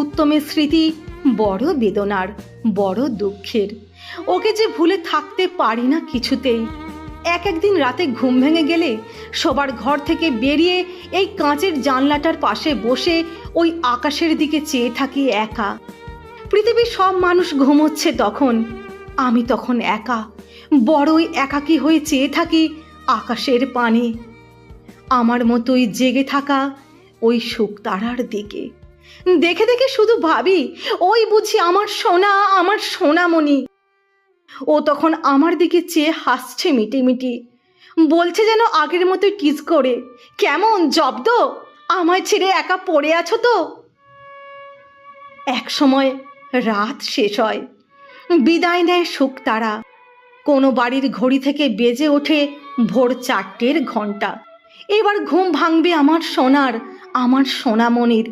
উত্তমের স্মৃতি বড় বেদনার, বড় দুঃখের। ওকে যে ভুলে থাকতে পারি না কিছুতেই। একদিন রাতে ঘুম ভেঙে গেলে সবার ঘর থেকে বেরিয়ে এই কাঁচের জানলাটার পাশে বসে ওই আকাশের দিকে চেয়ে থাকি একা। পৃথিবীর সব মানুষ ঘুমোচ্ছে তখন, আমি তখন একা, বড়ই একাকী হয়ে চেয়ে থাকি আকাশের পানে। আমার মতোই জেগে থাকা ওই শুকতারার দিকে দেখে দেখে শুধু ভাবি, ওই বুঝি আমার সোনা, আমার সোনামণি। ও তখন আমার দিকে চেয়ে হাসছে মিটিমিটি, বলছে যেন আগের মতোই কিস করে, কেমন জব্দ, আমায় ছেড়ে একা পড়ে আছো তো। এক সময় রাত শেষ হয়, বিদায় নেয় শুকতারা। কোনো বাড়ির ঘড়ি থেকে বেজে ওঠে ভোর 4টের ঘণ্টা। এবার ঘুম ভাঙবে আমার সোনার, আমার সোনামণির।